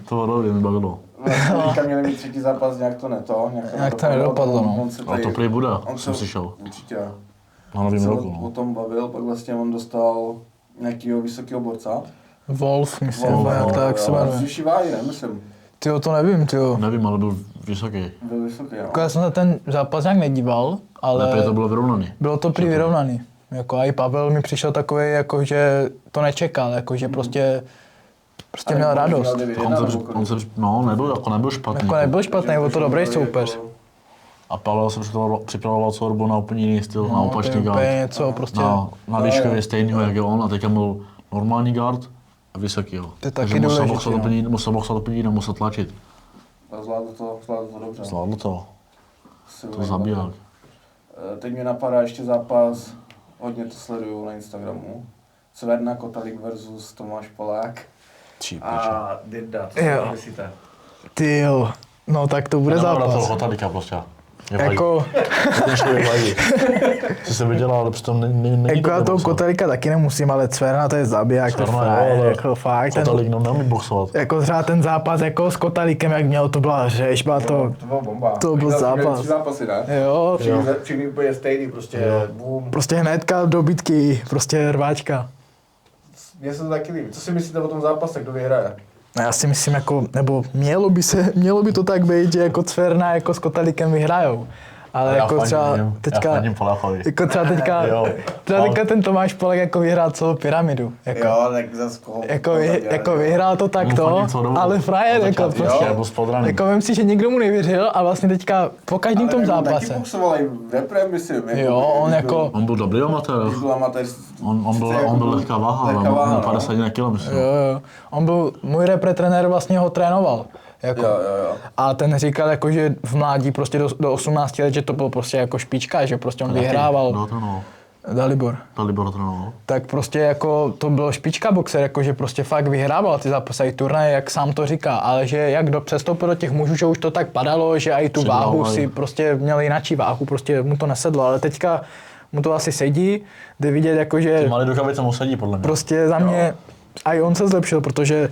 To bylo dobrý, mi bavilo. Vlastně teďka měli mít třetí zápas, nějak to Nějak to nedopadlo, no. On se Ale to prý bude, on jsem se- slyšel. Určitě. Na novým Se roku, o no. tom bavil, pak vlastně on dostal nějakého vysokého borca. Wolf, myslím, Wolf, jak no, tak se jmenuje. Vyšší váhy, ne, myslím. Tyjo, to nevím, tyjo. Nevím, ale byl vysoký. Byl vysoký, no. Jako já jsem se ten zápas nějak nedíval, ale Ale to bylo vyrovnaný. bylo to prý vyrovnaný. Jako a i Pavel mi přišel takový, jako že to nečekal, jako že prostě měl radost. No, nebyl špatný. Jako nebyl špatný, byl to dobrý soupeř. A Pavel se připravoval celou dobu na úplně jiný styl, na To je opačný úplně guard. něco, prostě. Na výškově stejného, jak je on, a teďka byl normální guard a vysokýho. To je taky Takže musel důležitý, boxovat úplně, nemusel tlačit. A zvládl to dobře. Zvládl to. Silný To zabiják. Teď mě napadá ještě zápas, hodně to sleduju na Instagramu. Cverna Kotalik versus Tomáš Polák. A Dirda, co Jo. si myslíte? Tyjo, no tak to bude Na toho zápas. Kotalika prostě. Jako, Ten člověk vadí. Co se viděla, ale přitom není jako já dobrý toho boxer. Kotelika taky nemusím, ale Cverna to je zabiják, to je Cverna, fakt, jo, ale jako fakt. Ten, Kotalik neumí boxovat. jako třeba ten zápas jako s Kotalikem, jak měl, to byla řeč, byla to, To byl bomba. to byl Měl zápas. 3 zápasy, ne? jo, Všichni úplně stejný, prostě boom. prostě hnedka do bitky, prostě rváčka. Mně se to taky líbí. Co si myslíte o tom zápase, kdo vyhraje? No já si myslím, jako, nebo mělo by to tak být, že jako Cverna jako s Kotalikem vyhrajou. Ale jako třeba teďka, Já fandím Polákovi. jako třeba teďka, Jo. třeba teďka ten Tomáš Polák jako vyhrál celou pyramidu. Jako, Jo, tak zase koho. jako vyhrál to takto, fandím celou dobu. ale frajer, Od jako začátku, prostě. jo, byl spodraný. Jako vem si, že nikdo mu nevěřil a vlastně teďka po každém tom Taky zápase. boxoval i v repre, myslím. Jo, on jako, On byl dobrý amatér. Když byl amatér. On byl lehká váha, ale lehká váha, on no. 51 kg, myslím. jo, on byl, můj repre trenér vlastně ho trénoval. Jako. Jo. A ten říkal, jako, že v mládí prostě do 18 let, že to byl prostě jako špička, že prostě on vyhrával. Kdo trénoval? Dalibor. Dalibor trénoval. Tak prostě jako to bylo špička boxer, jako že prostě fakt vyhrával ty zápasy, i turnaje, jak sám to říká, ale že jak přestoupil do těch mužů, že už to tak padalo, že i tu váhu si prostě měl jináčí váhu, prostě mu to nesedlo, ale teďka mu to asi sedí, jde vidět jako, že Ty malý rukavice mu sedí, podle mě. prostě za mě, a i on se zlepšil, protože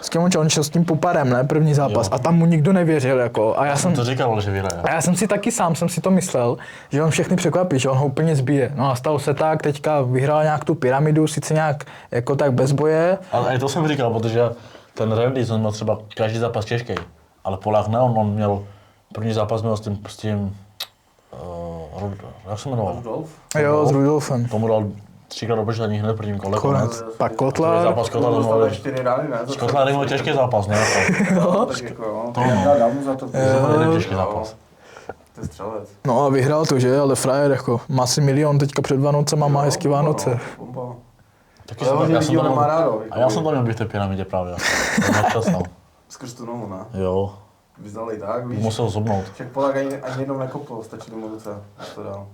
S kým on šel s tím Puparem, ne, první zápas, a tam mu nikdo nevěřil, jako, a já jsem to říkal, že vyhraje. A já jsem si taky sám jsem si to myslel, že on všechny překvapí, že on ho úplně zbije. No a stalo se tak, teďka vyhrál nějak tu pyramidu, sice nějak jako tak bez boje. Ale i to jsem říkal, protože ten Randy, on měl třeba každý zápas těžký, ale Polák ne, on měl první zápas měl s tím jak se jmenoval? Rudolf? Jo, s Rudolfem. Tomu dal 3krát obržený hned v prvním kole. Konec. Pak Druhý Kotlar. zápas Kotlar měl 4 rány, ne? Kotlar měl těžký zápas, ne? Tak jako jo, dal mu za to. To byl těžký zápas. To je střelec. No a vyhrál to, že? Ale frajer, jako, má asi milion teďka před Vánocema, má hezký Vánoce. Bomba. Taky Ale já jsem to nemá rádo. a já jsem to měl být v té pyramidě právě. Skrz tu nohu, ne? Jo, Vyzdali tak, víš. musel zobnout. Však Polák ani jednou nekopl, stačí mu ruce, až to dal.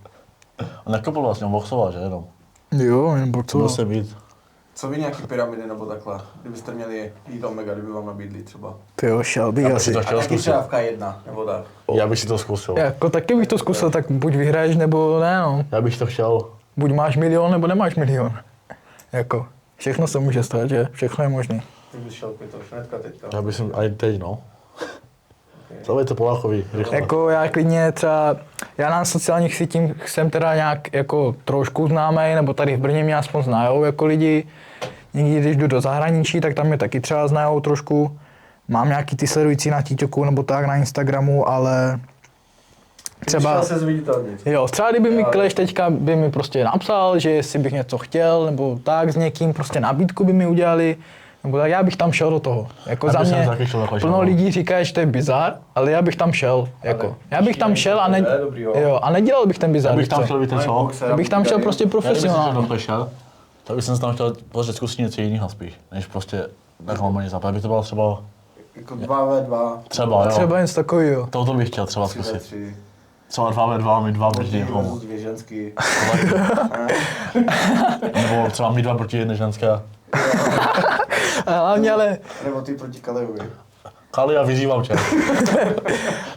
On nekopl vlastně, on boxoval, že jenom. Jo, jen boxoval. Musel být. Co vy nějaký pyramidy nebo takhle? Kdybyste měli jít Omega, kdyby vám nabídli třeba. Ty jo, šel bych Já bych asi. si to A chtěl nějaký zkusit. třeba v K1, nebo tak. Já bych si to zkusil. Jako taky bych to zkusil, tak buď vyhraješ, nebo ne, no. Já bych to chtěl. Buď máš milion, nebo nemáš milion. Jako, všechno se může stát, že? Všechno je možné. Ty bys šel Pitoš, hnedka teďka. Já bych si, a teď no. Zavejte Polákovi, rychle. Jako já klidně třeba, já na sociálních sítích jsem teda nějak jako trošku známý, nebo tady v Brně mě aspoň znajou jako lidi. Někdy, když jdu do zahraničí, tak tam mě taky třeba znajou trošku. Mám nějaký ty sledující na TikToku nebo tak na Instagramu, ale třeba... se zviditelnit. Jo, třeba kdyby mi Kleš teďka by mi prostě napsal, že jestli bych něco chtěl, nebo tak s někým, prostě nabídku by mi udělali, nebo tak já bych tam šel do toho. Jako Já za bych mě taky šel takhle plno šel. lidí říká, že to je bizar, ale já bych tam šel. Jako. Já bych tam šel a, jo, a nedělal bych ten bizar. Já bych tam co? chtěl být ten co? Já bych tam šel prostě Já kdybych si profesionálně. to šel, tak bych tam chtěl prostě zkusit něco jiného spíš, než prostě normálně zápas. By to bylo třeba, Jako 2v2. třeba jo. Třeba něco takového. Tohoto bych chtěl třeba 3v3. zkusit. Třeba 2v2, my 2 proti někomu. Versus 2 ženský. Nebo třeba my 2 proti jedné ženské. A hlavně Nebo ty proti Kalejovi. Kali, já vyzývám tě.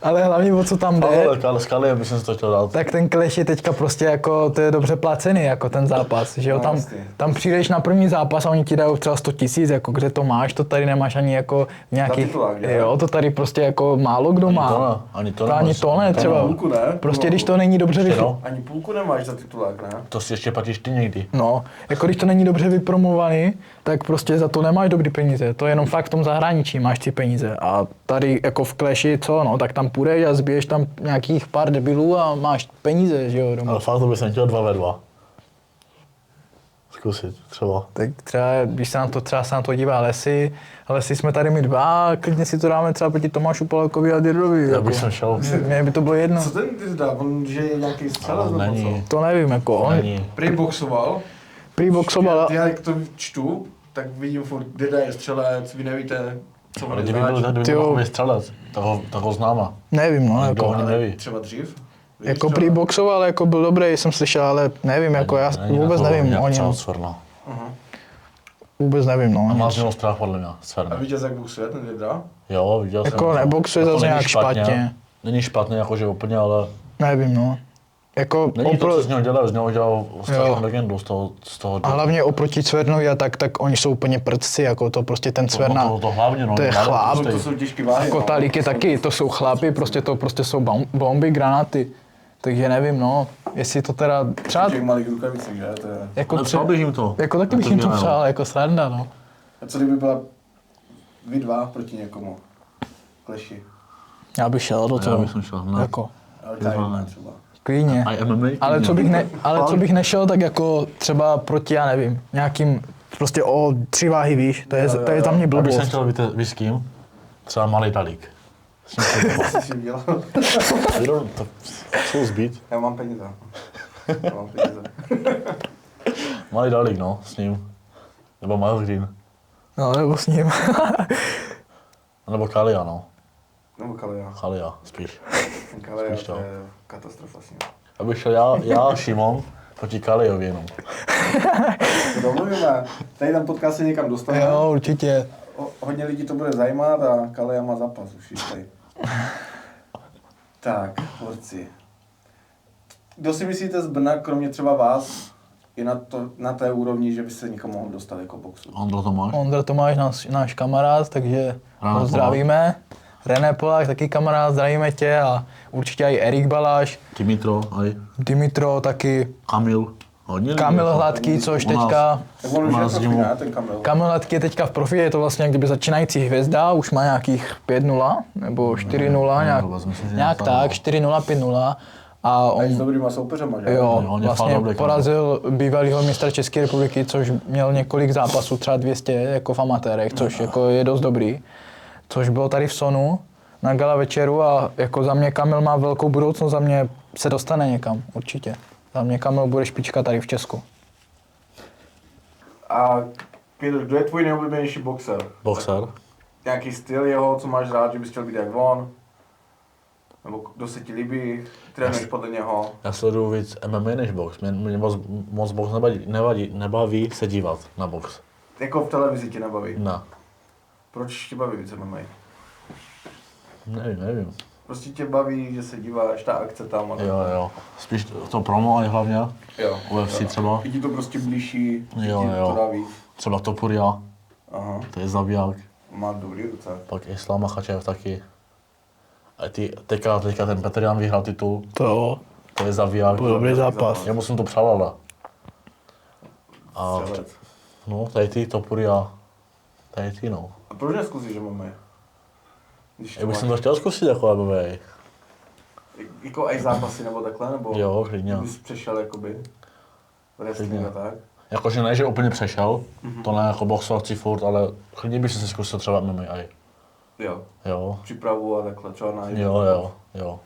ale hlavně o co tam jde, Ale s Kali bych si to chtěl dát. tak ten Clash je teďka prostě jako, to je dobře placený, jako ten zápas, že jo, No, tam, jasně. tam přijdeš na první zápas a oni ti dají třeba 100 000, jako kde to máš, to tady nemáš ani jako nějakých, titulák, že? jo, to tady prostě jako málo kdo má. Ani to Ani to ne, třeba, Půlku ne? prostě když to není dobře Ještě no. Ani půlku nemáš za titulák, ne? To si ještě platíš ty někdy. No, jako když to není dobře vypromovaný, tak prostě za to nemáš dobrý peníze. To je jenom fakt v tom zahraničí máš ty peníze. A tady jako v Clashi, co, no, tak tam půjdeš a zbiješ tam nějakých pár debilů a máš peníze, že jo, doma. Ale fakt to bych chtěl 2v2. Zkusit, třeba. Tak třeba, když se na to dívá Lesy jsme tady my dva, klidně si to dáme třeba proti Tomášu Polákovi a Dirdovi. Já bych sem šel. Mně by to bylo jedno. Co ten Dirda? On, že je nějaký střelec nebo Není. co? To nevím, jako on Není. Prý boxoval. prý boxoval. Já jak to čtu, tak vidím furt, Dirda je střelec, vy nevíte, co Ale on kdyby byl Tyjo. takový střelec, tak ho známa. Nevím, no, Nikdo jako. ani neví. Třeba dřív? Víš Jako co? prý boxoval, jako byl dobrý, jsem slyšel, ale nevím, jako já vůbec nevím o něm. Vůbec nevím, A no. má z něho strach podle mě, A Sverna. víš, jak boxuje ten Dirda? Jo, viděl jsem. Jako to. neboxuje Jako zase není nějak špatně. Není špatně, jakože úplně, ale Nevím, no. Jako není to, co z něho dělal strašnou legendu z toho. a hlavně oproti Cvernovi a tak oni jsou úplně prdci, jako to prostě ten Cverna. To hlavně, no. to je chlap. To jsou těžký váhy. no. Kotalíky taky, to jsou chlapi, prostě jsou bomby, granáty. Takže nevím, no, jestli to teda třeba, Těch malých rukavicích, že? To je... jako, Ale přál bych jim to. jako taky bych jim to přál, jako sranda, no. A co kdyby byla vy dva proti někomu? Kleši. Já bych šel do Já toho, bych šel, no. jako, Ale K1 třeba. klidně. A MMA? Ale co bych nešel, tak jako třeba proti, já nevím, nějakým, prostě o 3 váhy výš, to je za mě Já bych blbost. chtěl víc s kým? Třeba malý Dalík. Co jsi dělal? Jenom to jsou zbyt. Já mám peníze. Já mám peníze. Malý Dalík, no, s ním. Nebo Miles Green. No, nebo s ním. Nebo Kalia, no. Nebo Kalia. Kalia, spíš. Kalia, Spíš to to. je katastrofa s ním. Abych šel já Šimon proti Kaliovi jenom. To domluvíme. Tady ten podcast se někam dostane. Jo, určitě. Hodně lidí to bude zajímat a Kalia má zápas už jistý. Tak, borci. Kdo si myslíte z Brna, kromě třeba vás, je na té úrovni, že by se někam mohl dostat jako boxu. Ondra Tomáš, náš kamarád, takže ho zdravíme. René Polák, taky kamarád, zdravíme tě a určitě i Erik Baláš. Dimitro taky. Kamil Hladký, což teďka... Tak on už je profi, ne, ten Kamil. Kamil Hladký je teďka v profi, je to vlastně jak kdyby začínající hvězda, už má nějakých 5-0 nebo 4-0, nějak tak, 4-0, 5-0. A on s dobrýma soupeřema, že? Jo, vlastně porazil bývalýho mistra České republiky, což měl několik zápasů, třeba 200 jako v amatérech, což jako je dost dobrý. Což bylo tady v Sonu na gala večeru a jako za mě Kamil má velkou budoucnost, za mě se dostane někam, určitě. Za mě Kamil bude špička tady v Česku. A kdo je tvůj nejoblíbenější boxer? Nějaký styl jeho, co máš rád, že bys chtěl být jak on? Nebo kdo se ti líbí, trénuješ podle něho? Já sleduju víc MMA než box. Mě moc box nebaví se dívat na box. Jako v televizi tě nebaví? Ne. Proč tě baví víc MMA? Nevím. Prostě tě baví, že se díváš, ta akce tam a Jo. Spíš to promo i hlavně. Jo. UFC třeba. Je ti to prostě blížší, Jo. to dá víc. Třeba Topuria. Aha. To je zabiják. Má dobrý ruce. Pak Islam Makhachev taky. A teďka ten Petr Jan vyhrál titul. To je zabiják. byl dobrý zápas. Já jsem to přál, ale. A tady ty Topuria. No. A proč neskusíš MMA? Já bych to chtěl zkusit jako MMA. Jako aj zápasy nebo takhle, nebo? Jo, klidně. Bys přešel jakoby wrestling a tak? Jakože ne, že úplně přešel, to ne jako boxovací furt, ale klidně bych si zkusil třeba MMA. Jo. Přípravu a takhle, třeba na Jo.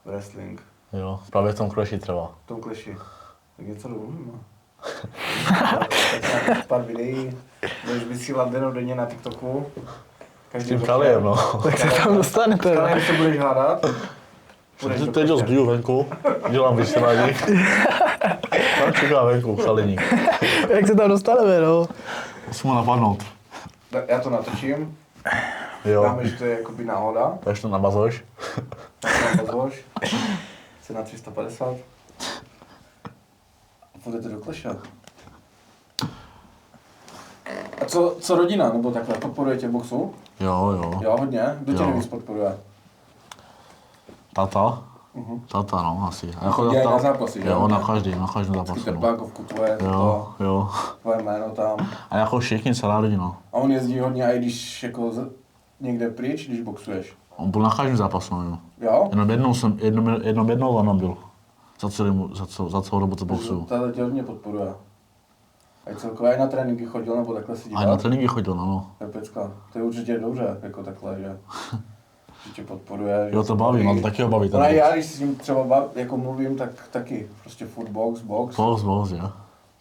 Wrestling. Jo, právě v tom kleši třeba. V tom kleši. Tak něco domluvím, no. Tak pár videí, budeš vysílat denně na TikToku. S tím Kaliem, no. Tak se tam dostanete. S Kaliem se budeš hádat. Teď ho zbiju venku, dělám vysílání. Tam čeká venku, Kaliník. Jak se tam dostaneme, no? Musím ho napadnout. Já to natočím. Jo. Dáme, že to je jakoby náhoda. Takže to nabazuješ. Cena 350. A půjdete do kleše. A co rodina, nebo takhle, podporuje tě v boxu? Jo. Jo, hodně? Kdo tě nejvíc podporuje? Tata? Tata, no, asi. Chodí na zápasy, že? Jo, na každém zápasu. Trpákovku tvoje, jo. Tvoje jméno tam. A jako všichni, celá rodina. A on jezdí hodně, i když jako někde pryč, když boxuješ? On byl na každém zápasu, jo. Jo? Jenom jednou tam byl. Za celou dobu, co boxuju. Tata tě hodně podporuje. A celkově i na tréninky chodil, nebo takhle si díval? A na tréninky chodil, no. To je pecka. To je určitě dobře, jako takhle, že tě podporuje. Jo, to baví, no, taky ho baví. No já, když s ním třeba jako mluvím, tak taky prostě furt box. Box, jo.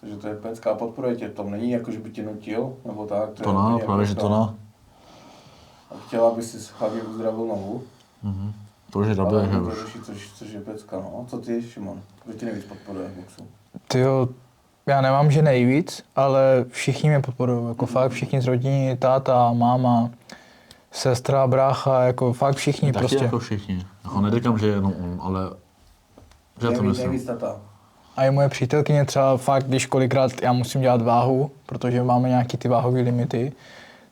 Takže to je pecka a podporuje tě v tom. Není jako, že by tě nutil, nebo tak. To ne, právě, že to ne. A chtěla by si hlavně uzdravil nohu. To už je dobré, že už. Což je pecka, no. Co ty, Šimon? Kdo tě nejvíc podporuje v boxu? Tyjo, já nemám, že nejvíc, ale všichni mě podporují, jako fakt všichni z rodiny, táta, máma, sestra, brácha, jako fakt všichni taky prostě. Jako všichni. Jako neříkám, že jenom on, ale že to myslím. Nejvíc tata. A i moje přítelkyně třeba fakt, když kolikrát já musím dělat váhu, protože máme nějaký ty váhové limity,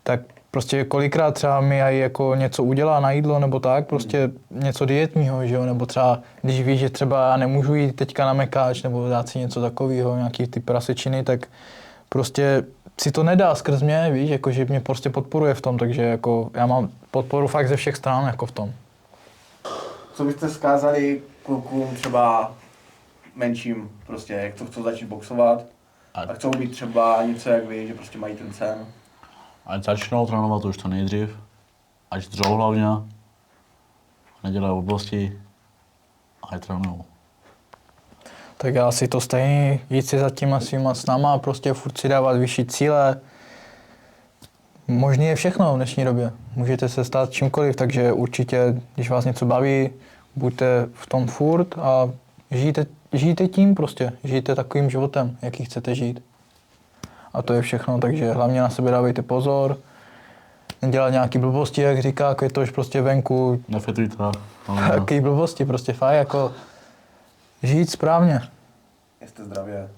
tak prostě kolikrát třeba mi aj jako něco udělá na jídlo nebo tak, prostě něco dietního, že jo, nebo třeba když víš, že třeba já nemůžu jít teďka na mekáč nebo dát si něco takového, nějaký ty prasečiny, tak prostě si to nedá skrz mě, víš, jako že mě prostě podporuje v tom, takže jako já mám podporu fakt ze všech stran jako v tom. Co byste vzkázali klukům třeba menším, prostě jak to chcou začít boxovat a chcou být třeba něco jak vy, že prostě mají ten sen? Ať začnou trénovat už to nejdřív, ať dřou hlavně, nedělají oblasti, ať trénujou. Tak já si to stejně, jít si za těma svýma snama a prostě furt si dávat vyšší cíle. Možný je všechno v dnešní době. Můžete se stát čímkoliv, takže určitě, když vás něco baví, buďte v tom furt a žijte tím prostě. Žijte takovým životem, jaký chcete žít. A to je všechno, takže hlavně na sebe dávejte pozor. Nedělat nějaký blbosti, jak říká Květoš, prostě venku. Nefetujte. Jaký blbosti, prostě fakt jako žít správně. Jste zdravě.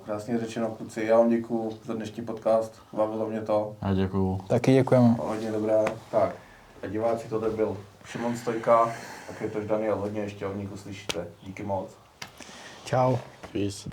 Krásně řečeno, kluci. Já vám děkuju za dnešní podcast. Bavilo mě to. Já děkuju. Taky děkujeme. Hodně dobré. Tak, a diváci, tohle byl Šimon Stojka, tak je tož Daniel, hodně ještě od nich uslyšíte. Díky moc. Čau. Peace.